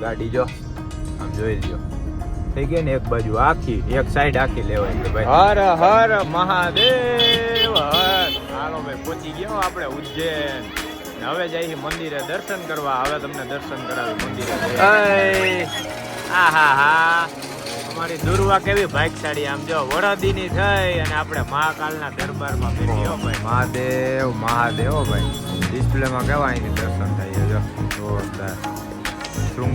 ગાડી જો આમ જોઈ લ્યો થઈ ગઈ ને એક બાજુ આખી એક સાઈડ આખી લેવાય છે ભાઈ. હર હર મહાદેવ હર. હાલો ભાઈ પહોંચી ગયો આપણે ઉજ્જૈન. હવે જઈએ મંદિરે દર્શન કરવા. હવે તમને દર્શન કરાવી મંદિરે. હા અમારી દુર્વા કેવી ભાગશાળી આમ જો વડદીની થઈ અને આપણે મહાકાલના દરબારમાં બેઠી ભાઈ. મહાદેવ મહાદેવ ભાઈ ડિસ્પ્લેમાં કેવા અહીંથી દર્શન થાય જો જોરદાર. શું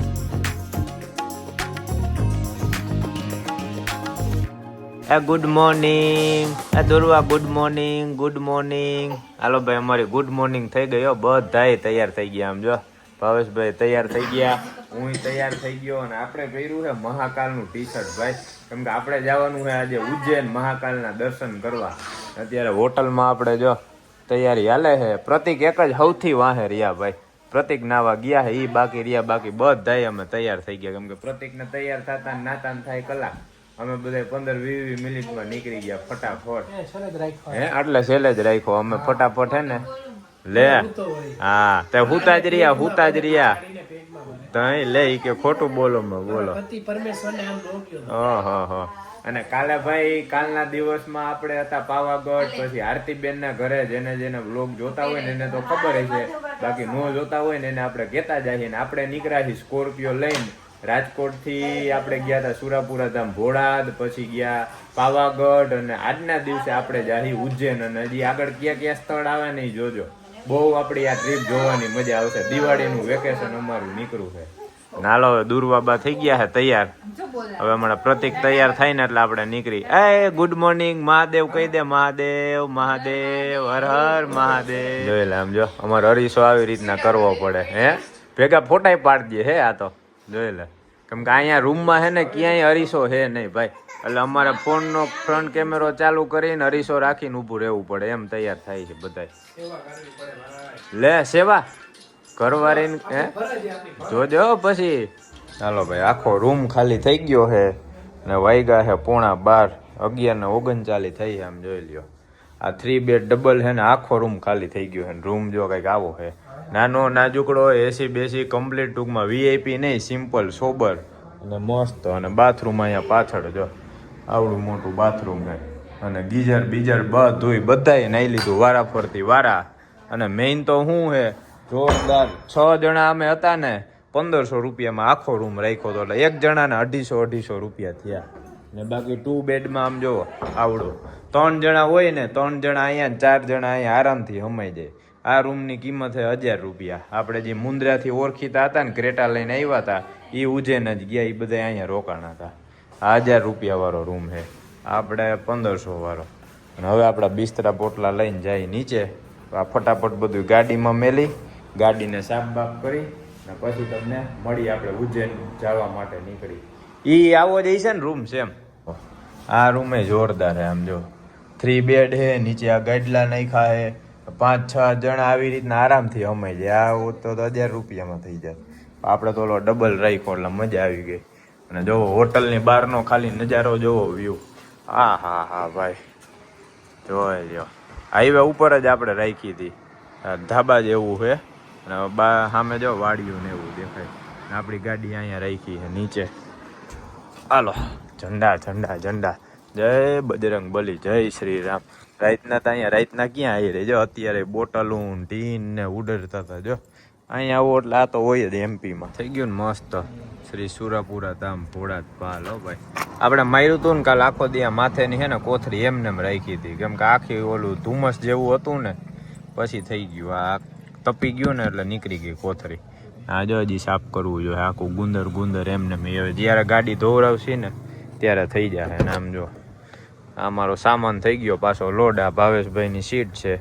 good morning Durva good morning good morning. હાલો ભાઈ અમારી ગુડ મોર્નિંગ થઈ ગયો. બધાય તૈયાર થઈ ગયા આમ જો ભાવેશભાઈ તૈયાર થઈ ગયા, હું તૈયાર થઈ ગયો અને આપણે પહેર્યું છે મહાકાલનું ટી શર્ટ ભાઈ, કેમ કે આપણે જવાનું છે આજે ઉજ્જૈન મહાકાલના દર્શન કરવા. અત્યારે હોટલમાં આપણે જો તૈયારી હાલે છે. પ્રતિક એક જ સૌથી વાહે રહ્યા ભાઈ. પ્રતિક નાવા ગયા છે એ બાકી રહ્યા, બાકી બધાય અમે તૈયાર થઈ ગયા. કેમ કે પ્રતિકને તૈયાર થતા નાતા થાય કલાક, અમે બધા 15-20 મિનિટમાં નીકળી ગયા ફટાફટ. હે એટલે સેલે જ રાખ્યો અમે ફટાફટ હે ને લે. હા તે હુતા જ રહ્યા તો લે કે ખોટું બોલો બોલો. ઓહો. અને કાલે ભાઈ કાલના દિવસમાં આપણે હતા પાવાગઢ, પછી આરતીબેન ના ઘરે. જેને વ્લોગ જોતા હોય ને એને તો ખબર છે, બાકી નો જોતા હોય ને એને આપણે કહેતા જઈએ. ને આપણે નીકળ્યા છીએ સ્કોર્પિયો લઈને. રાજકોટ થી આપણે ગયા હતા સુરાપુરા ધામ ભોળાદ, પછી ગયા પાવાગઢ અને આજના દિવસે આપણે જાહી ઉજ્જૈન. અને હજી આગળ ક્યાં સ્થળ આવે ને જોજો. બહુ આપણી આ ટ્રીપ જોવાની મજા આવશે. દિવાળીનું વેકેશન અમારું નીકળ્યું છે. નાલો દુર્વાબા થઈ ગયા છે તૈયાર. હવે હમણાં પ્રતિક તૈયાર થાય ને એટલે આપણે નીકળી. ગુડ મોર્નિંગ મહાદેવ કહી દે. મહાદેવ મહાદેવ હર હર મહાદેવ. જોઈ લે આમ જો અમારે અરીસો આવી રીતના કરવો પડે. હે ભેગા ફોટાય પાડી દે. હે આ તો જોઈ લે, કેમ કે અહીંયા રૂમમાં હે ને ક્યાંય અરીસો હે નહીં ભાઈ, એટલે અમારે ફોનનો ફ્રન્ટ કેમેરો ચાલુ કરીને અરીસો રાખીને ઊભું રહેવું પડે. એમ તૈયાર થાય છે બધાય. લે સેવા ઘરવાળી હે જોજો પછી. ચાલો ભાઈ આખો રૂમ ખાલી થઈ ગયો છે ને વાગ્યા છે 11:30, 11:39 થઈ છે. આમ જોઈ લ્યો આ 3 બેડ ડબલ છે ને આખો રૂમ ખાલી થઈ ગયો છે. રૂમ જો કંઈક આવો છે, નાનો નાજુકડો, એસી બેસી કમ્પ્લીટ, ટૂંકમાં વીઆઈપી નહીં, સિમ્પલ સોબર અને મસ્ત. અને બાથરૂમ અહીંયા પાછળ જો આવડું મોટું બાથરૂમ છે. અને ગીઝર બીજર બધાય નાઈ લીધું વારા ફરતી વારા. અને મેઇન તો શું છે જોરદાર, 6 જણા અમે હતા ને 1500 રૂપિયામાં આખો રૂમ રાખ્યો હતો. એટલે એક જણાને 250 રૂપિયા થયા. ને બાકી 2 બેડમાં આમ જો આવડો 3 જણા હોય ને 3 જણા અહીંયા 4 જણા અહીંયા આરામથી સમાઈ જાય. આ રૂમની કિંમત છે 1000 રૂપિયા. આપણે જે મુન્દ્રાથી ઓળખીતા હતા ને ક્રેટા લઈને આવ્યા હતા એ ઉજ્જૈન જ ગયા, એ બધા અહીંયા રોકાણા હતા. આ 1000 રૂપિયા વાળો રૂમ છે, આપણે 1500 વાળો. અને હવે આપણા બિસ્તરા પોટલા લઈને જાય નીચે. આ ફટાફટ બધું ગાડીમાં મેલી, ગાડીને સાફ બાફ કરી ને પછી તમને મળી આપણે ઉજ્જૈન જવા માટે નીકળી. એ આવો જ છે ને રૂમ સેમ. આ રૂમે જોરદાર છે આમ જો 3 બેડ છે, નીચે આ ગાડલા નાખ્યા છે. 5-6 જણા આવી રીતના આરામથી સમાઈ જાય. આ તો 1000 રૂપિયામાં થઈ જાય. આપણે તો ઓલો ડબલ રાખ્યો એટલે મજા આવી ગઈ. અને જોવો હોટલની બહારનો ખાલી નજારો જોવો, વ્યૂ. હા ભાઈ જોઈ લ્યો. હાઈવે ઉપર જ આપણે રાખી હતી, ધાબા જેવું છે. અને સામે જો વાડિયું ને એવું દેખાય. આપણી ગાડી અહીંયા રાખી છે નીચે. હાલો ઝંડા જય બજરંગ બલી, જય શ્રી રામ. રાતના તો અહીંયા રાતના ક્યાં આવી રહી જો, અત્યારે બોટલું ટીન ને ઉડરતા હતા જો. અહીંયા આવો એટલે આ તો હોય જ એમપીમાં. થઈ ગયું ને મસ્ત શ્રી સુરાપુરા ધામ ભોળાદ પાલ. હો ભાઈ આપણે માર્યું હતું ને કાલ આખો દી માથેની હે ને કોથરી એમને રાખી હતી, કેમ કે આખી ઓલું ધુમ્મસ જેવું હતું ને પછી થઈ ગયું. આ તપી ગયું ને એટલે નીકળી ગઈ કોથરી. આ જો હજી સાફ કરવું જોઈએ આખું ગુંદર એમને. હવે જ્યારે ગાડી ધોવરાવશે ને ત્યારે થઈ જશે. ને આમ જો આ મારો સામાન થઈ ગયો પાછો લોડ. આ ભાવેશભાઈની સીટ છે,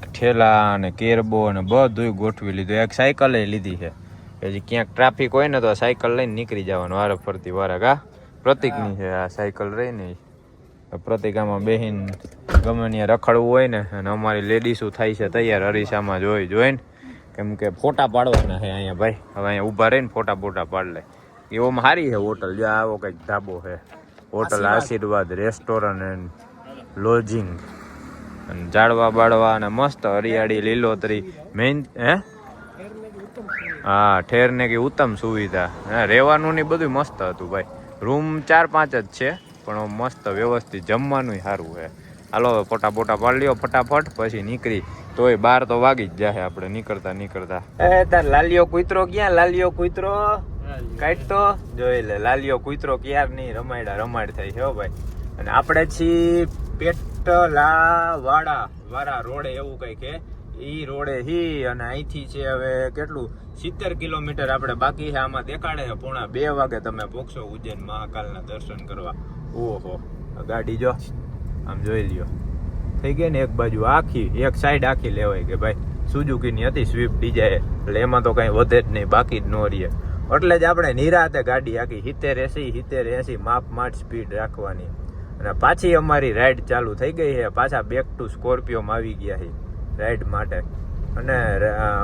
ઠેલા અને કેરબો અને બધું ગોઠવી લીધું. એક સાયકલ લીધી છે, હજી ક્યાંક ટ્રાફિક હોય ને તો સાયકલ લઈને નીકળી જવાનું વારે ફરતી વારે. કા પ્રતિકની છે આ સાયકલ રહીને. પ્રતિકામાં બેહીને ગમે ત્યાં રખડવું હોય ને. અને અમારી લેડીસો થાય છે તૈયાર અરીસામાં જોઈને, કેમ કે ફોટા પાડવાના છે અહીંયા ભાઈ. હવે અહીંયા ઊભા રહીને ફોટા પાડી લે. એવામાં સારી છે હોટલ. જો આવો કંઈક ધાબો છે, હોટલ આશીર્વાદ રેસ્ટોરન્ટ એન્ડ લોજિંગ. અને ઝાડવા બાળવા અને મસ્ત હરિયાળી લીલોતરી. મેઇન હા ઠેર ને કે ઉત્તમ સુવિધા. હા રહેવાનું ને બધું મસ્ત હતું ભાઈ. રૂમ 4-5 જ છે પણ મસ્ત વ્યવસ્થિત જમવાનું સારું છે. હાલો ફોટા પાડી લ્યો ફટાફટ પછી નીકળી. તોય 12 તો વાગી જ જાય આપણે નીકળતા. તાર લાલિયો કૂતરો ક્યાં? લાલિયો કૂતરો કાઢતો જોઈ લે. લાલિયો કૂતરો ક્યાર નહીં રમાડ થાય છે ભાઈ. અને આપણે છીએ પેટલા વાળા રોડે એવું કઈ કે ઈ રોડે હી. અને અહીંથી છે હવે કેટલું 70 કિલોમીટર આપણે બાકી છે. આમાં દેખાડે છે 1:30 વાગે તમે પહોંચશો ઉજ્જૈન મહાકાલના દર્શન કરવા. ઓહો ગાડી જો આમ જોઈ લ્યો થઈ ગઈ ને એક બાજુ આખી, એક સાઈડ આખી લેવાય કે ભાઈ. સુઝુકીની હતી સ્વિફ્ટ ડિઝાયર એટલે એમાં તો કઈ વધે જ નહીં, બાકી જ ન રહીએ. એટલે જ આપણે નિરાતે ગાડી આખી 70-80 માપ સ્પીડ રાખવાની. અને પાછી અમારી રાઈડ ચાલુ થઈ ગઈ છે. પાછા બેક ટુ સ્કોર્પિયોમાં આવી ગયા છે રાઈડ માટે. અને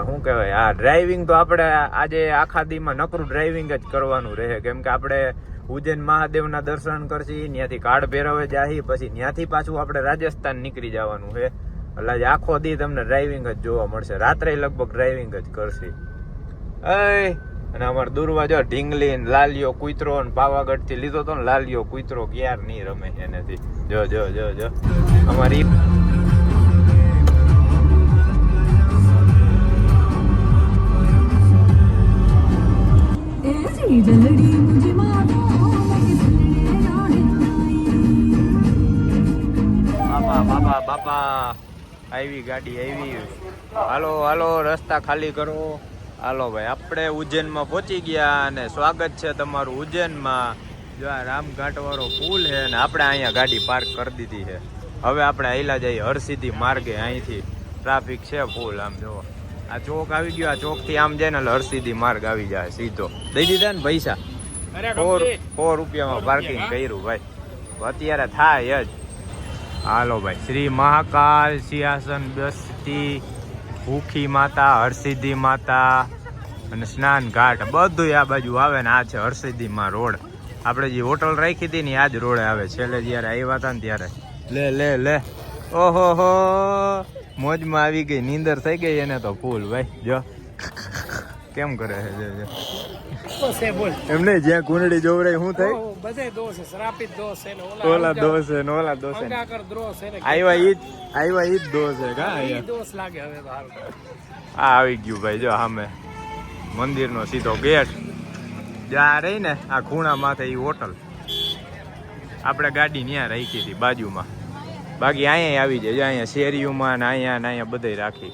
શું કહેવાય આ ડ્રાઇવિંગ તો આપણે આજે આખા દીમાં નકરું ડ્રાઇવિંગ જ કરવાનું રહે. કેમ કે આપણે ઉજ્જૈન મહાદેવના દર્શન કરશી, ત્યાંથી કાળ ભૈરવે જાહી, પછી ત્યાંથી પાછું આપણે રાજસ્થાન નીકળી જવાનું છે. એટલે આજે આખો દી તમને ડ્રાઇવિંગ જ જોવા મળશે. રાત્રે લગભગ ડ્રાઇવિંગ જ કરશી. અને અમારે દુર્વા જો ઢીંગલી લાલિયો કૂતરો ને પાવાગઢ થી લીધો તો ને લાલિયો કૂતરો ક્યાર નહીં રમે એનાથી. જો અમારી બાપા આવી ગાડી આવી. હાલો રસ્તા ખાલી કરો. હાલો ભાઈ આપણે ઉજ્જૈનમાં પહોંચી ગયા અને સ્વાગત છે તમારું ઉજ્જૈનમાં. જો આ રામઘાટ વાળો પુલ છે અને આપણે અહીંયા ગાડી પાર્ક કરી દીધી છે. હવે આપણે આયલા જઈએ હરસિદ્ધિ માર્ગે. અહીંથી ટ્રાફિક છે ફૂલ. આમ જોવો આ ચોક આવી ગયો. આ ચોક થી આમ જાય ને એટલે હરસિદ્ધિ માર્ગ આવી જાય સીધો. દઈ દીધા ને પૈસા 4 રૂપિયામાં પાર્કિંગ કર્યું ભાઈ. અત્યારે થાય જ. હાલો ભાઈ શ્રી મહાકાલ સિંહાસન બસ્તી ભૂખી માતા હરસિદ્ધિ માતા અને સ્નાન ઘાટ બધું આ બાજુ આવે ને. આ છે હરસિદ્ધિ માં રોડ. આપણે જે હોટલ રાખી હતી ને આ જ રોડે આવે. છેલ્લે જયારે આવ્યા હતા ને ત્યારે લે ઓહો હો મોજમાં આવી ગઈ. નીંદર થઈ ગઈ એને તો ફૂલ ભાઈ. જો કેમ કરે છે એમ નહીં જ્યાં કુંડળી જોવરાય શું થાય બધે દોષ છે. શ્રાપિત દોષ છે ને ઓલા દોષ છે ને ઓલા દોષ છે. આવ્યા ઈ જ દોષ છે કા દોષ લાગે હવે તો હાલ. આ આવી ગયું ભાઈ. જો સામે મંદિરનો સીધો ગેટ. જ્યાં રહી ને આ ખૂણા માથે ઈ હોટલ. આપણે ગાડી ત્યાં રાખી હતી બાજુમાં. બાકી અહીંયા આવી જાય. અહીંયા શેરીઓમાં ને અહીંયા બધે રાખી.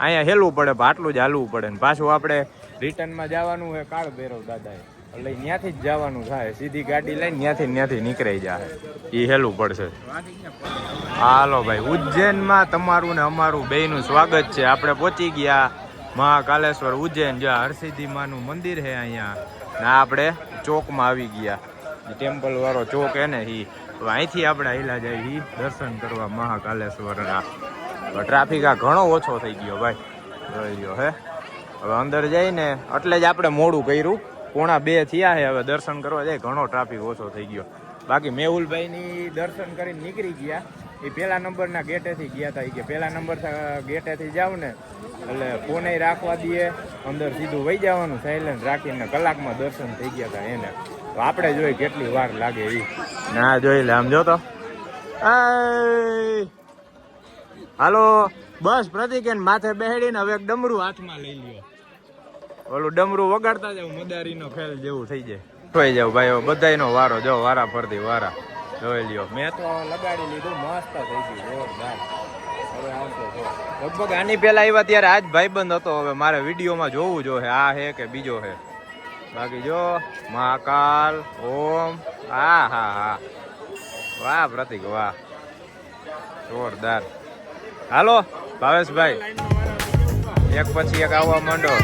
અહીંયા હેલવું પડે આટલું જ હાલવું પડે ને પાછું આપણે રિટર્નમાં જવાનું હોય કાળ ભૈરવ દાદાએ એટલે ત્યાંથી જ જવાનું થાય. સીધી ગાડી લઈને ત્યાંથી નીકળી જાય. એ હેલવું પડશે. હાલો ભાઈ ઉજ્જૈનમાં તમારું ને અમારું બેયનું સ્વાગત છે. આપણે પહોંચી ગયા મહાકાલેશ્વર ઉજ્જૈન. જ્યાં હરસિદ્ધિ માનું મંદિર છે અહીંયા ને આપણે ચોકમાં આવી ગયા. ટેમ્પલ વાળો ચોક હે ને અહીંથી આપણે આયલા જાય દર્શન કરવા મહાકાલેશ્વરના. ટ્રાફિક આ ઘણો ઓછો થઈ ગયો ભાઈ. જોઈ લ્યો હે. હવે અંદર જઈને એટલે જ આપણે મોડું કર્યું. 1:30 થયા છે. હવે દર્શન કરવા જાય ઘણો ટ્રાફિક ઓછો થઈ ગયો. બાકી મેહુલભાઈની દર્શન કરીને નીકળી ગયા. એ પહેલા નંબરના ગેટેથી ગયા હતા. કે પહેલા નંબર ગેટેથી જાવ ને એટલે ફોને રાખવા દઈએ. અંદર સીધું વહી જવાનું સાયલેન્ટ રાખીને. કલાકમાં દર્શન થઈ ગયા હતા એને. તો આપણે જોઈ કેટલી વાર લાગે એ ના જોઈ લે. આમ જો તો હાલો બસ પ્રતિક માથે બેહાડીને હવે એક ડમરું હાથમાં લઈ લ્યો. ઓલું ડમરું વગાડતા જાવ મદારીનો ખેલ જેવું થઈ જાય. થઈ જાવ ભાઈ બધાયનો વારો. જો વારા ફરતી વારા જોઈ લ્યો. મેં તો લગાડી લીધું મસ્ત થઈ ગયું જોરદાર. હવે આવતો લગભગ આની પહેલા આવ્યા ત્યારે આજ ભાઈબંધ હતો. હવે મારે વિડીયોમાં જોવું જોઈએ આ હે કે બીજો હે. બાકી જો મહાકાલ ઓમ. હા વાહ પ્રતિક વાહ જોરદાર. હાલો ભાવેશભાઈ એક પછી એક આવવા માંડો.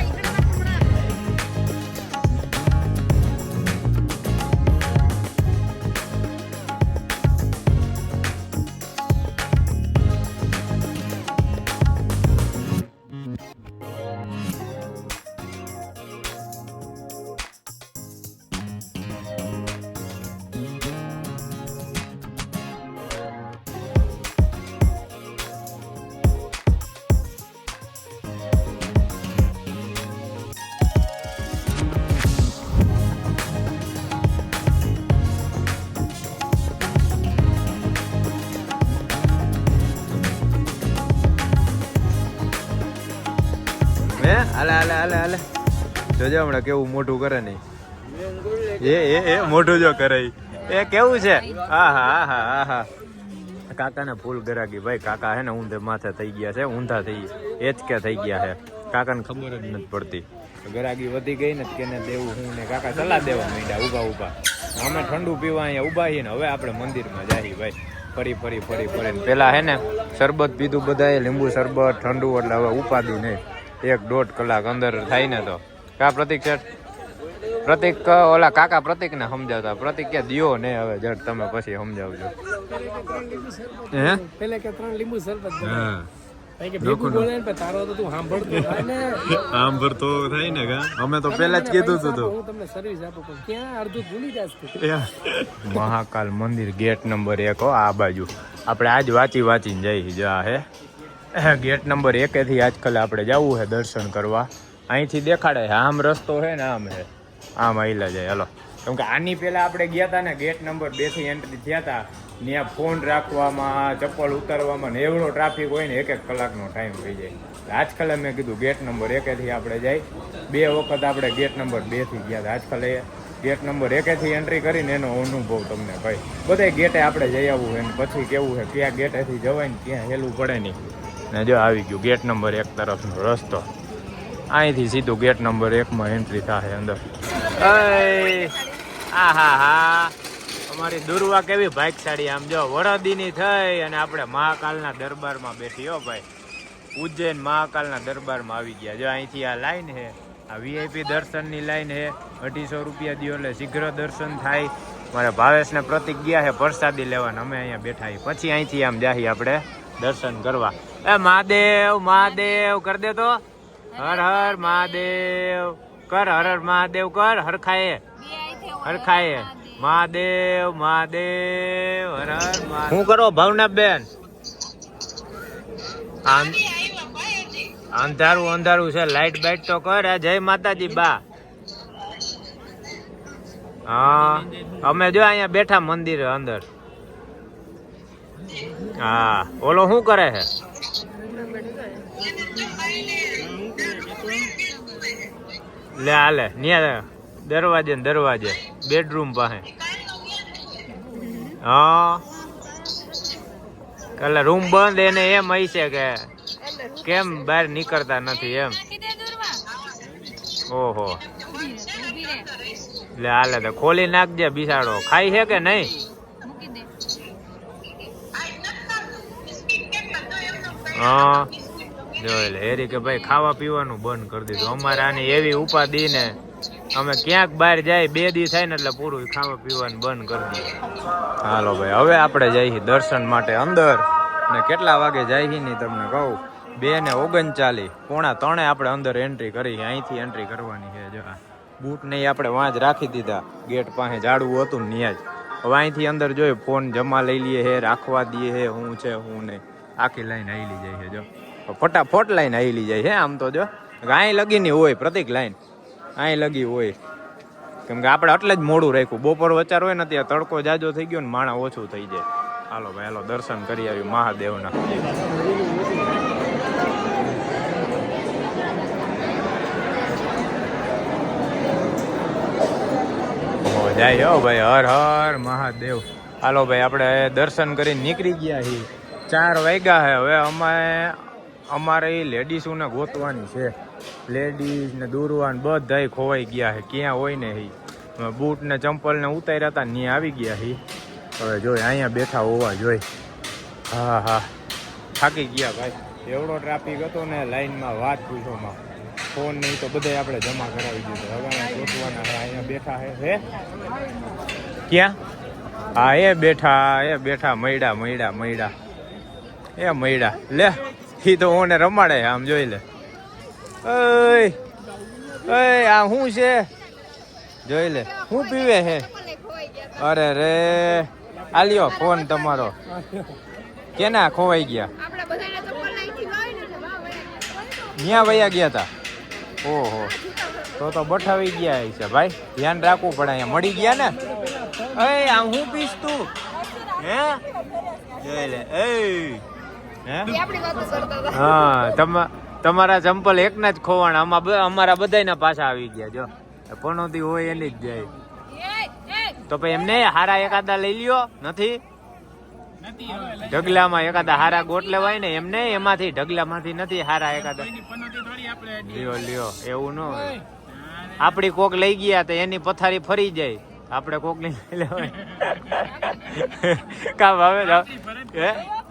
હાલે હાલે હાલે હાલે જોજો હમણાં કેવું મોટું કરે નહીં એ મોટું જો કરે એ કેવું છે હા કાકાને ફૂલ ગરાગી ભાઈ કાકા હે ને ઊંધે માથે થઈ ગયા છે ઊંધા થઈ એચકે થઈ ગયા છે કાકાને ખબર જ નથી પડતી ગરાગી વધી ગઈ ને કેને દેવું હું ને કાકા સલાહ દેવા માંડ્યા ઊભા અમે ઠંડુ પીવા અહીંયા ઊભા છીએ ને હવે આપણે મંદિરમાં જઈએ ભાઈ ફરી પેલા હે ને શરબત પીધું બધાએ લીંબુ શરબત ઠંડુ એટલે હવે ઉપાદી નહીં 1-1.5 કલાક અંદર થાય ને તો કા પ્રતિક છે પ્રતિક ઓલા કાકા પ્રતિક ને સમજાવતા પ્રતિક કે દિયો ને હવે જડ તમે પછી સમજાવજો હે પેલે કે 3 લીંબુ શરબત હા કે ભેગું બોલે ને તારો તો તું સાંભળતો થાય ને સાંભળતો થાય ને કા અમે તો પહેલા જ કીધું હતું હું તમને સર્વિસ આપું પણ ક્યાં અડધું ભૂલી જાશ મહાકાલ મંદિર ગેટ નંબર 1 આ બાજુ આપણે આજ વાંચીને જઈ જા હે ગેટ નંબર 1 થી આજકાલ આપણે જવું છે દર્શન કરવા અહીંથી દેખાડે આમ રસ્તો છે ને આમ હે આમ આઈલા જાય હલો કેમ કે આની પહેલા આપણે ગયા હતા ને ગેટ નંબર 2 થી એન્ટ્રી થયા હતા ત્યાં ફોન રાખવામાં ચપ્પલ ઉતારવામાં ને એવડો ટ્રાફિક હોય ને 1-1 કલાકનો ટાઈમ થઈ જાય આજકાલ મેં કીધું ગેટ નંબર 1 થી આપણે જાય 2 વખત આપણે ગેટ નંબર 2 થી ગયા હતા આજકાલ ગેટ નંબર 1 થી એન્ટ્રી કરીને એનો અનુભવ તમને ભાઈ બધા ગેટે આપણે જઈ આવવું હોય ને પછી કેવું છે ક્યાં ગેટેથી જવાય ને ક્યાં હેલું પડે નહીં ને જો આવી ગયું ગેટ નંબર 1 તરફનો રસ્તો અહીંથી સીધું ગેટ નંબર 1 માં એન્ટ્રી થાય અંદર હા અમારી દુર્વા કેવી ભાગશાળી આમ જો વરદીની થઈ અને આપણે મહાકાલના દરબારમાં બેઠી હો ભાઈ ઉજ્જૈન મહાકાલના દરબારમાં આવી ગયા જો અહીંથી આ લાઈન છે આ વીઆઈપી દર્શનની લાઈન છે 250 રૂપિયા દો એટલે શીઘ્ર દર્શન થાય મારા ભાવેશને પ્રતિક ગયા છે પ્રસાદી લેવાના અમે અહીંયા બેઠા પછી અહીંથી આમ જાહી આપણે દર્શન કરવા મહાદેવ કર દે તો હર હર મહાદેવ કર હર હર મહાદેવ કર હરખાએ મહાદેવ હર હર શું કરો ભાવના બેન અંધારું છે લાઈટ બાઈટ તો કર જય માતાજી બા હા અમે જો અહીંયા બેઠા મંદિર અંદર હા ઓલો શું કરે છે લે હાલે ન્યા દરવાજે બેડરૂમ પાસે હા એટલે રૂમ બંધ એને એમ હશે કે કેમ બહાર નીકળતા નથી એમ ઓહો લે હાલે તો ખોલી નાખજે બિસાડો ખાઈ છે કે નહીં હા જોઈ લે હેરી કે ભાઈ ખાવા પીવાનું બંધ કરી દીધું અમારે આની એવી ઉપાધિ ને અમે ક્યાંક બહાર જાય 2 દી થાય ને એટલે પૂરું ખાવા પીવાનું બંધ કરી દઈએ હાલો ભાઈ હવે આપણે જઈએ દર્શન માટે અંદર ને કેટલા વાગે જઈએ ને તમને કહું 2:39 2:45 આપણે અંદર એન્ટ્રી કરી અહીંથી એન્ટ્રી કરવાની છે જો બૂટ નહીં આપણે વાંચ રાખી દીધા ગેટ પાસે જાડવું હતું ને ત્યાં જ હવે અહીંથી અંદર જોઈ ફોન જમા લઈ લઈએ હે રાખવા દઈએ હે હું છે હું નહીં આખી લાઈન આવેલી જાય છે જો ફટાફટ લાઈન આવેલી જાય છે આમ તો જો અહીં લગીની હોય પ્રતિક લાઈન અહીં લગી હોય કેમ કે આપણે એટલે જ મોડું રાખ્યું બપોર વચાર હોય ને ત્યાં તડકો જાજો થઈ ગયો ને માણા ઓછું થઈ જાય હાલો ભાઈ હાલો દર્શન કરી આવ્યું મહાદેવના જાય હો ભાઈ હર હર મહાદેવ હાલો ભાઈ આપણે દર્શન કરીને નીકળી ગયા છીએ 4 વાગ્યા છે હવે અમારે લેડીઝોને ગોતવાની છે લેડીઝ ને દૂરવાન બધાય ખોવાઈ ગયા છે ક્યાં હોય ને બૂટ ને ચંપલ ને ઉતાર્યા હતા ત્યાં આવી ગયા છે હવે જોઈ અહીંયા બેઠા હોવા જોઈ હા થાકી ગયા ભાઈ એવડો ટ્રાફિક હતો ને લાઈનમાં વાત પૂછોમાં ફોન નહીં તો બધા આપણે જમા કરાવી દીધો હવે ગોતવાના અહીંયા બેઠા હે ક્યાં હા એ બેઠા મૈડા લે ઈ તો ઓને રમાડે આમ જોઈ લે આ શું છે જોઈ લે શું પીવે હે અરે રે આલ્યો ફોન તમારો કેના ખોવાઈ ગયા ન્યા વયા ગયા તા ઓહો તો બઠાવી ગયા છે ભાઈ ધ્યાન રાખવું પડે અહીંયા મળી ગયા ને આમ હું પીસ તું હે જોઈ લે હા તમારા ચંપલ એકના જ ખોવાણા, અમારા બધાયના પાછા આવી ગયા. જો પનોતી હોય એની જ જાય. તો પછી એમને હારા એકાદા લઈ લ્યો. નથી ઢગલામાં એકાદા હારા ગોટ લેવાય ને, એમને એમાંથી ઢગલામાંથી નથી હારા એકાદા લ્યો લ્યો. એવું ન હોય. આપડી કોક લઈ ગયા તો એની પથારી ફરી જાય, આપણે કોક ની લઈ લેવાય. કામ હવે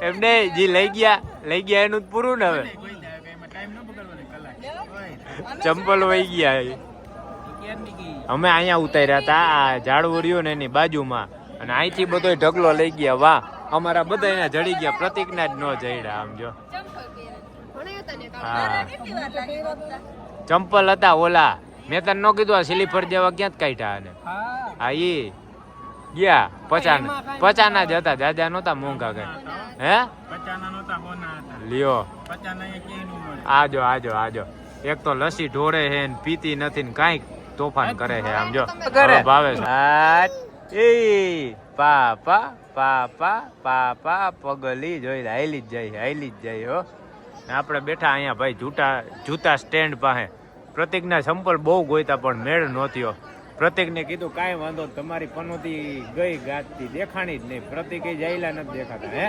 એમને જે લઈ ગયા એનું જ પૂરું ને. હવે ચંપલ વહી ગયા. અમે અહીંયા ઉતાર્યા હતા આ ઝાડવું રહ્યું ને એની બાજુમાં, અને અહીંથી બધો ઢગલો લઈ ગયા. વાહ, અમારા બધા એને જડી ગયા, પ્રતિકના જ ન જડ્યા. આમ જો હા ચંપલ હતા ઓલા, મેં તને ન કીધું સ્લીપર જેવા ક્યાં જ કાઢ્યા. અને હા ઈ ગયા 50 જ હતા, દાદા નહોતા મોંઘા કઈ. હે લ્યો આજો આજો આજો. એક તો લસ્સી ઢોરે હે ને પીતી નથી ને કાંઈક તોફાન કરે છે. આમ જો કરે ભાવે એ પાપા પાપા પાપા પગલી જોઈ હાઈલી જ જાય હો. આપણે બેઠા અહીંયા ભાઈ જૂતા સ્ટેન્ડ પાસે. પ્રતિકના ચંપલ બહુ ગોઈતા પણ મેળ નહોતી. પ્રતિકને કીધું કાંઈ વાંધો, તમારી પનોતી ગઈ ગાતી દેખાણી જ નહીં. પ્રતિકે જાયલા નથી દેખાતા. હે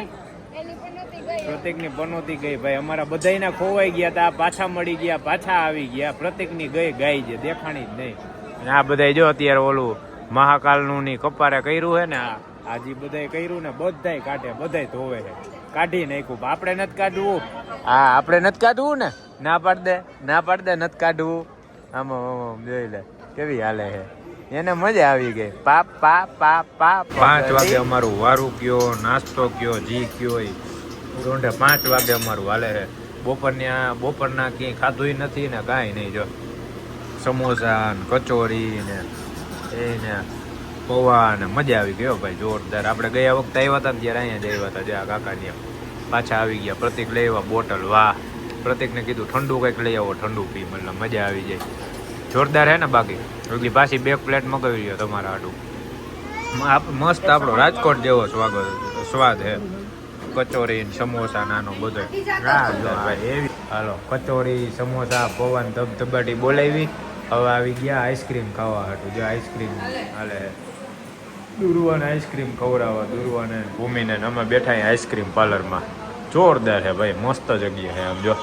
પ્રતિકની પનોતી ગઈ ભાઈ. અમારા બધાયના ખોવાઈ ગયા તા, પાછા મળી ગયા, પાછા આવી ગયા. પ્રતિકની ગઈ ગાય છે, દેખાણી જ નહીં. આ બધા જો અત્યારે ઓલું મહાકાલનું ની કપારે કર્યું હે ને, આજે બધાય કર્યું ને, બધાય કાઢે, બધાય ધોવે છે. કાઢી નાખ્યું. આપણે નથી કાઢવું. હા આપણે નથી કાઢવું ને, ના પાડ દે નથી કાઢવું. આમાં જોઈ લે કેવી હાલે છે. એને મજા આવી ગઈ. પાપ પા પા પા 5 વાગે અમારું વારું કયો, નાસ્તો કયો, જી કયો રોંઢે 5 વાગે અમારું હાલે છે. બપોરના ક્યાંય ખાધું નથી ને કાંઈ નહીં. જો સમોસા ને કચોરી ને એને પૌવા ને મજા આવી ગયો ભાઈ જોરદાર. આપણે ગયા વખતે આવ્યા હતા ને ત્યારે અહીંયા જ આવ્યા હતા. જ્યાં કાકાની પાછા આવી ગયા. પ્રતિક લઈ આવ્યા બોટલ. વાહ, પ્રતિકને કીધું ઠંડુ કંઈક લઈ આવો, ઠંડુ પી, મતલબ મજા આવી જાય. જોરદાર હે ને. બાકી એટલી પાછી 2 પ્લેટ મગાવી લ્યો તમારા હાટું. મસ્ત આપણો રાજકોટ જેવો સ્વાદ હે. કચોરી સમોસા નાનો બધો. એવી હાલો કચોરી સમોસા પૌવા ધબધબાટી બોલાવી. હવે આવી ગયા આઈસ્ક્રીમ ખાવા હાટું. જો આઈસ્ક્રીમ હાલે, દુર્વાને આઈસ્ક્રીમ ખવડાવવા. દુર્વાને ભૂમિને અમે બેઠા આઈસ્ક્રીમ પાર્લરમાં. જોરદાર છે ભાઈ, મસ્ત જગ્યા છે. આમ જો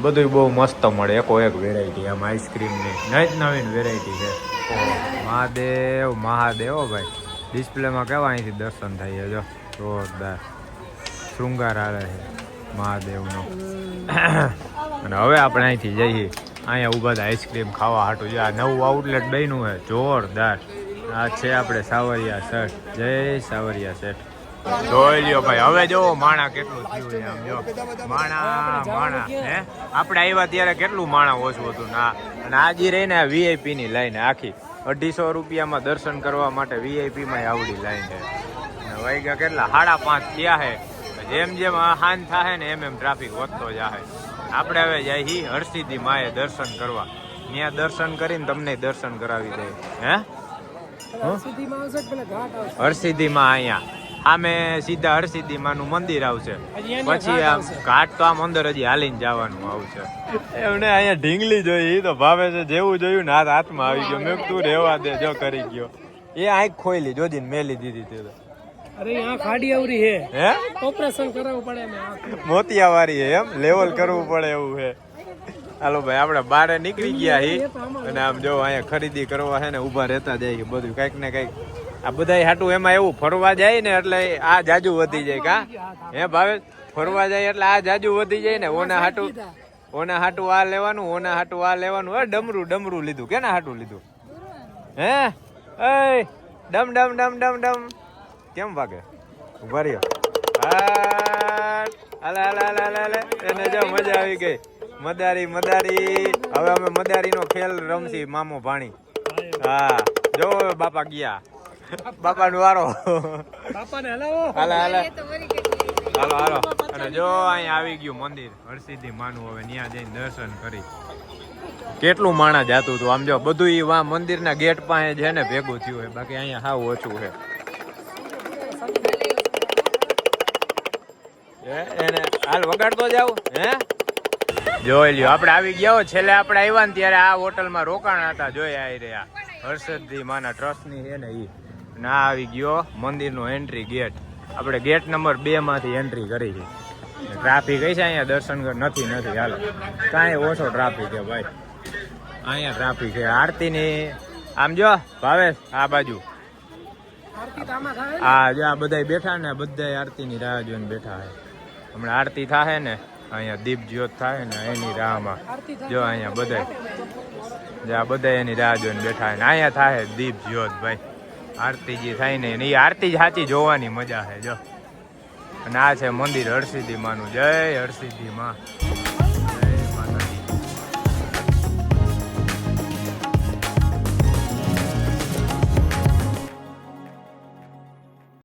બધું બહુ મસ્ત મળે, એકો એક વેરાયટી. આમ આઈસ્ક્રીમની નવીન વેરાયટી છે. મહાદેવ ભાઈ. ડિસ્પ્લેમાં કેવા અહીંથી દર્શન થાય છે. જો જોરદાર શૃંગાર હાલે છે મહાદેવનો. અને હવે આપણે અહીંથી જઈએ. અહીંયા ઊભા હતા આઈસ્ક્રીમ ખાવા હાટું. જે આ નવું આઉટલેટ બન્યું છે જોરદાર. આ છે આપણે સાવરિયા સેટ. જય સાવરિયા સેટ. જોઈ લ્યો ભાઈ. હવે જો માણા કેટલું થયું. આમ જો માણા હે. આપણે આવ્યા ત્યારે કેટલું માણા ઓછું હતું ના. અને આજે રહીને આ વીઆઈપી ની લાઈન આખી 250 રૂપિયામાં દર્શન કરવા માટે વીઆઈપી માં આવડી લાઈન છે. વાગ્યા કેટલા 5:30 થયા છે. જેમ હાન થાય ને એમ ટ્રાફિક વધતો જાય. આપણે હવે જઈએ હરસિદ્ધિ માએ દર્શન કરવા. ત્યાં દર્શન કરીને તમને દર્શન કરાવી દે. હે હરસિદ્ધિ માં અહીંયા આમે સીધા હરસિદ્ધિ માનું મંદિર આવશે. પછી આમ ઘાટ તો આમ અંદર હજી હાલીને જવાનું આવશે. એમને અહીંયા ઢીંગલી જોઈ તો ભાવે છે. જેવું જોયું ને હાથમાં આવી ગયો. મેં તું રહેવા દે. જો કરી ગયો એ આંખ ખોઈલી જોજીને મેલી દીધી તે. અરે આ ખાડી આવરી હે. હે ઓપરેશન કરાવવું પડે ને. મોતિયાવારી હે એમ. લેવલ કરવું પડે એવું છે. હાલો ભાઈ આપણે બારે નીકળી ગયા હી. અને આમ જો અહીંયા ખરીદી કરવા છે ને ઊભા રહેતા જાય બધું કંઈક ને કંઈક. આ બધા હાટું એમાં એવું ફરવા જાય ને એટલે આ જાજુ વધી જાય. કા હે ભાવે ફરવા જાય એટલે આ જાજુ વધી જાય ને. ઓના હાટું આ લેવાનું, ઓના હાટું આ લેવાનું. હે ડમરું લીધું. કેના હાટું લીધું? હે એ ડમ ડમ ડમ ડમ ડમ કેમ વાગે? ઉભા રહ્યો. હાલે એને જો મજા આવી ગઈ. મદારી. હવે અમે મદારીનો ખેલ રમશી મામો ભાણી. હા જો બાપા ગયા. બાપાનો વારો. બાપાને હલાવો. હાલો. અને જો અહીંયા આવી ગયું મંદિર હરસિદ્ધિ માનું. હવે ત્યાં જઈને દર્શન કરી. કેટલું માણા જાતું હતું. આમ જો બધું ઈ વા મંદિરના ગેટ પાસે છે ને ભેગું થયું હોય. બાકી અહીંયા હાવ ઓછું છે. એને હાલ વગાડતો જાવ. હે જોઈ લ્યો આપણે આવી ગયા હો. છેલ્લે આપણે આવ્યા ને ત્યારે આ હોટલમાં રોકાણા હતા. જોઈ આવી રહ્યા હર્ષદજી માના ટ્રસ્ટની છે ને ઈ. ના આવી ગયો મંદિરનો એન્ટ્રી ગેટ. આપણે ગેટ નંબર 2 માંથી એન્ટ્રી કરી છે. ટ્રાફિક છે અહીંયા દર્શન નથી હાલો કાંઈ ઓછો ટ્રાફિક છે ભાઈ. અહીંયા ટ્રાફિક છે આરતીની. આમ જો ભાવેશ આ બાજુ આરતી તો આમાં થાય ને? આ જો આ બધા બેઠા ને બધા આરતીની રાહ જોઈને બેઠા છે. હમણાં આરતી થાય ને અહીંયા દીપ જ્યોત થાય ને એની રાહમાં જો અહીંયા બધા એની રાહ જોઈને બેઠા છે ને અહીંયા થાય દીપ જ્યોત ભાઈ. આરતી જે થાય ને એ આરતી જ સાચી જોવાની મજા છે જો. અને આ છે મંદિર હરસિદ્ધિ માનું. જય હરસિદ્ધિ માં.